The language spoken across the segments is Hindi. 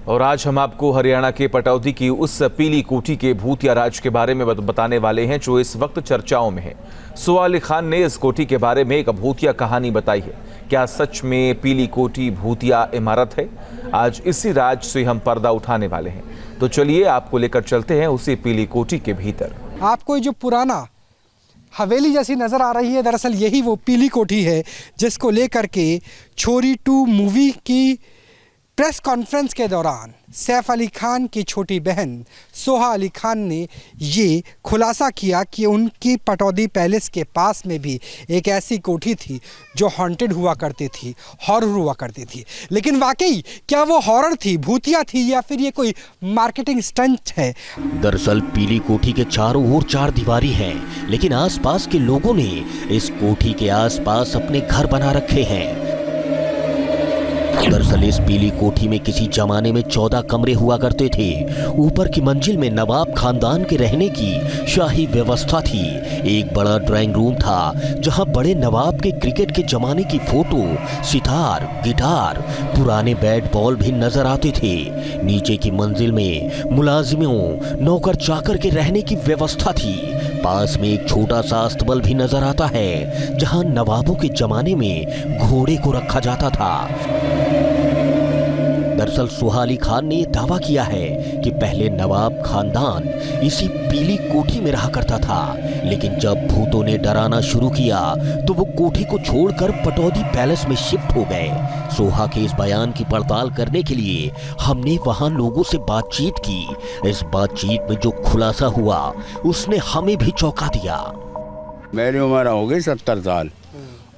और आज हम आपको हरियाणा के पटौदी की उस पीली कोठी के भूतिया राज के बारे में बताने वाले हैं जो इस वक्त चर्चाओं में है। सोहा अली खान ने इस कोठी के बारे में एक भूतिया कहानी बताई है। क्या सच में पीली कोठी भूतिया इमारत है? आज इसी राज से हम पर्दा उठाने वाले हैं। तो चलिए आपको लेकर चलते हैं उसी पीली कोठी के भीतर। आपको जो पुराना हवेली जैसी नज़र आ रही है, दरअसल यही वो पीली कोठी है जिसको लेकर के छोरी 2 मूवी की प्रेस कॉन्फ्रेंस के दौरान सैफ अली खान की छोटी बहन सोहा अली खान ने ये खुलासा किया कि उनकी पटौदी पैलेस के पास में भी एक ऐसी कोठी थी जो हॉन्टेड हुआ करती थी, हॉरर हुआ करती थी। लेकिन वाकई क्या वो हॉरर थी, भूतिया थी, या फिर ये कोई मार्केटिंग स्टंट है? दरअसल पीली कोठी के चारों ओर 4 दीवारी हैं, लेकिन आसपास के लोगों ने इस कोठी के आसपास अपने घर बना रखे हैं। दरअसल इस पीली कोठी में किसी जमाने में 14 कमरे हुआ करते थे। ऊपर की मंजिल में नवाब खानदान के रहने की शाही व्यवस्था थी। एक बड़ा ड्राइंग रूम था जहां बड़े नवाब के क्रिकेट के जमाने की फोटो, सितार, गिटार, पुराने बैट बॉल भी नजर आते थे। नीचे की मंजिल में मुलाजिमों, नौकर चाकर के रहने की व्यवस्था थी। पास में एक छोटा सा अस्तबल भी नजर आता है जहां नवाबों के जमाने में घोड़े को रखा जाता था। दरअसल सोहा अली खान ने यह दावा किया है कि पहले नवाब खानदान इसी पीली कोठी में रहा करता था, लेकिन जब भूतों ने डराना शुरू किया तो वो कोठी को छोड़कर पटौदी पैलेस में शिफ्ट हो गए। सोहा के इस बयान की पड़ताल करने के लिए हमने वहां लोगों से बातचीत की। इस बातचीत में जो खुलासा हुआ उसने हमें भी चौंका दिया। मेरी उम्र हो गई 70 साल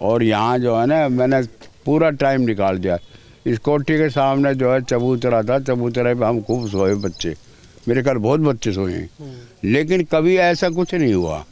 और यहाँ जो है ना, मैंने पूरा टाइम निकाल दिया। इस कोठी के सामने जो है चबूतरा था, चबूतरे पे हम खूब सोए बच्चे, मेरे घर बहुत बच्चे सोए हैं, लेकिन कभी ऐसा कुछ नहीं हुआ।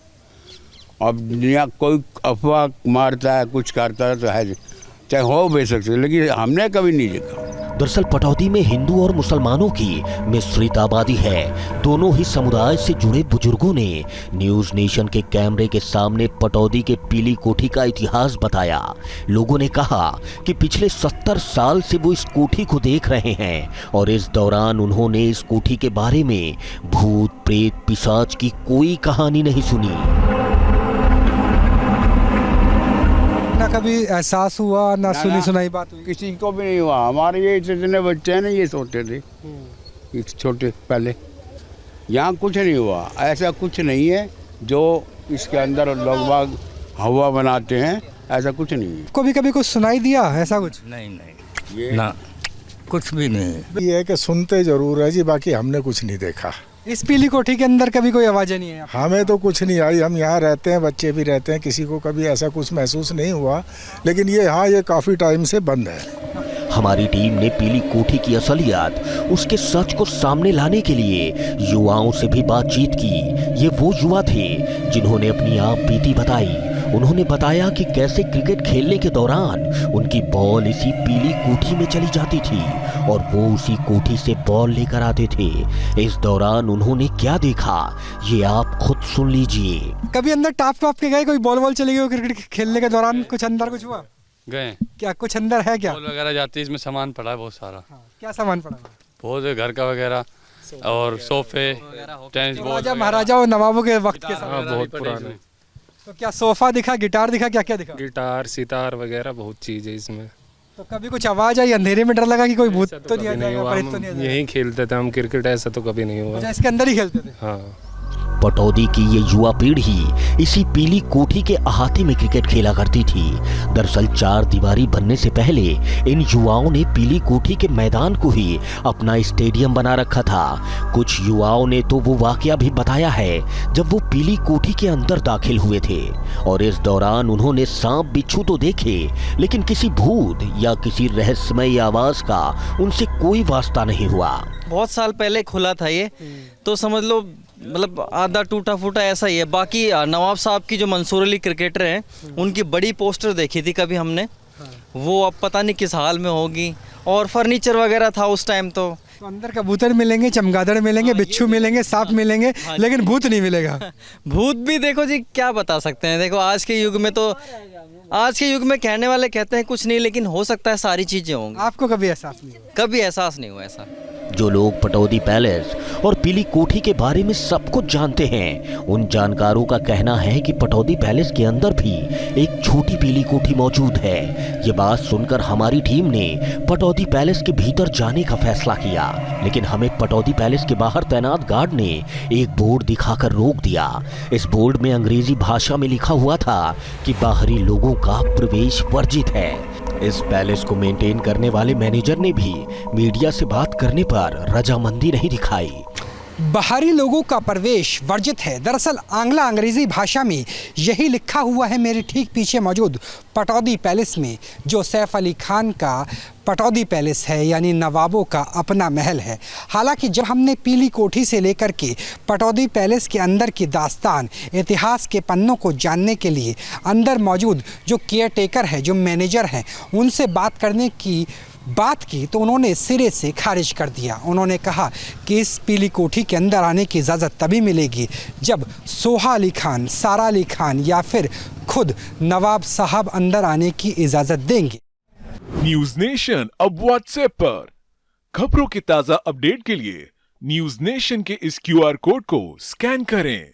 अब यहाँ कोई अफवाह मारता है, कुछ करता है तो है, चाहे हो भी सकते, लेकिन हमने कभी नहीं देखा। दरअसल पटौदी में हिंदू और मुसलमानों की मिश्रित आबादी है। दोनों ही समुदाय से जुड़े बुजुर्गों ने न्यूज नेशन के कैमरे के सामने पटौदी के पीली कोठी का इतिहास बताया। लोगों ने कहा कि पिछले 70 साल से वो इस कोठी को देख रहे हैं और इस दौरान उन्होंने इस कोठी के बारे में भूत प्रेत पिशाच की कोई कहानी नहीं सुनी। ना कभी एहसास हुआ, ना सुनी सुनाई बात हुई? किसी को भी नहीं हुआ। हमारे ये जितने बच्चे हैं ना, ये सोते थे छोटे पहले, यहाँ कुछ नहीं हुआ। ऐसा कुछ नहीं है जो इसके अंदर लोग बाग हवा बनाते हैं, ऐसा कुछ नहीं है। कभी कभी कुछ सुनाई दिया ऐसा कुछ? नहीं ये ना, कुछ भी नहीं। ये है कि सुनते जरूर है जी, बाकी हमने कुछ नहीं देखा। इस पीली कोठी के अंदर कभी कोई आवाज़ें नहीं है? हमें तो कुछ नहीं आई, हम यहाँ रहते हैं, बच्चे भी रहते हैं, किसी को कभी ऐसा कुछ महसूस नहीं हुआ। लेकिन ये हाँ, ये काफ़ी टाइम से बंद है। हमारी टीम ने पीली कोठी की असलियत, उसके सच को सामने लाने के लिए युवाओं से भी बातचीत की। ये वो युवा थे जिन्होंने अपनी आप बीती बताई। उन्होंने बताया कि कैसे क्रिकेट खेलने के दौरान उनकी बॉल इसी पीली कोठी में चली जाती थी और वो उसी कोठी से बॉल लेकर आते थे। इस दौरान उन्होंने क्या देखा ये आप खुद सुन लीजिए। कभी अंदर टाप के गए, कोई बॉल चली गई क्रिकेट खेलने के दौरान? कुछ अंदर कुछ हुआ? गए क्या कुछ अंदर है? क्या बॉल वगैरह जाती है, इसमें सामान पड़ा है बहुत सारा। क्या सामान पड़ा है? बहुत है, घर का वगैरह और सोफे, टेनिस बॉल, राजा महाराजा और नवाबों के वक्त के सामान। बहुत पुराने। तो क्या सोफा दिखा, गिटार दिखा, क्या क्या दिखा? गिटार, सितार वगैरह बहुत चीज है इसमें। तो कभी कुछ आवाज आई, अंधेरे में डर लगा कि कोई भूत तो नहीं आ जाएगा, प्रेत तो नहीं आ जाएगा? यहीं खेलते थे हम क्रिकेट, ऐसा तो कभी नहीं हुआ। अच्छा, इसके अंदर ही खेलते थे? हाँ। पटौदी की ये युवा पीढ़ी इसी पीली कोठी के अहाते में क्रिकेट खेला करती थी। दरअसल 4 दीवारी बनने से पहले इन युवाओं ने पीली कोठी के मैदान को ही अपना स्टेडियम बना रखा था। कुछ युवाओं ने तो वो वाकया भी बताया है जब वो पीली कोठी के अंदर दाखिल हुए थे और इस दौरान उन्होंने सांप बिच्छू तो देखे, लेकिन किसी भूत या किसी रहस्यमय आवाज का उनसे कोई वास्ता नहीं हुआ। बहुत साल पहले खुला था ये, तो समझ लो मतलब आधा टूटा फूटा ऐसा ही है। बाकी नवाब साहब की जो मंसूर अली क्रिकेटर हैं, उनकी बड़ी पोस्टर देखी थी कभी हमने, वो अब पता नहीं किस हाल में होगी। और फर्नीचर वगैरह था उस टाइम। तो अंदर कबूतर मिलेंगे, चमगादड़ मिलेंगे, बिच्छू मिलेंगे, सांप मिलेंगे, लेकिन भूत नहीं मिलेगा। भूत भी देखो जी, क्या बता सकते हैं। देखो आज के युग में तो, आज के युग में कहने वाले कहते हैं कुछ नहीं, लेकिन हो सकता है सारी चीजें होंगी। आपको कभी एहसास नहीं हुआ? कभी एहसास नहीं हुआ ऐसा। जो लोग पटौदी पैलेस और पीली कोठी के बारे में सब कुछ जानते हैं, उन जानकारों का कहना है कि पटौदी पैलेस के अंदर भी एक छोटी पीली कोठी मौजूद है। ये बात सुनकर हमारी टीम ने पटौदी पैलेस के भीतर जाने का फैसला किया, लेकिन हमें पटौदी पैलेस के बाहर तैनात गार्ड ने एक बोर्ड दिखाकर रोक दिया। इस बोर्ड में अंग्रेजी भाषा में लिखा हुआ था कि बाहरी लोगों का प्रवेश वर्जित है। इस पैलेस को मेंटेन करने वाले मैनेजर ने भी मीडिया से बात करने पर रजामंदी नहीं दिखाई। बाहरी लोगों का प्रवेश वर्जित है। दरअसल आंग्ला अंग्रेजी भाषा में यही लिखा हुआ है मेरे ठीक पीछे मौजूद पटौदी पैलेस में, जो सैफ अली खान का पटौदी पैलेस है, यानी नवाबों का अपना महल है। हालांकि जब हमने पीली कोठी से लेकर के पटौदी पैलेस के अंदर की दास्तान, इतिहास के पन्नों को जानने के लिए अंदर मौजूद जो केयरटेकर है, जो मैनेजर हैं, उनसे बात करने की बात की तो उन्होंने सिरे से खारिज कर दिया। उन्होंने कहा कि इस पीली कोठी के अंदर आने की इजाज़त तभी मिलेगी जब सोहा अली खान, सारा अली खान या फिर खुद नवाब साहब अंदर आने की इजाज़त देंगे। न्यूज नेशन अब व्हाट्सएप पर खबरों के ताज़ा अपडेट के लिए न्यूज नेशन के इस QR कोड को स्कैन करें।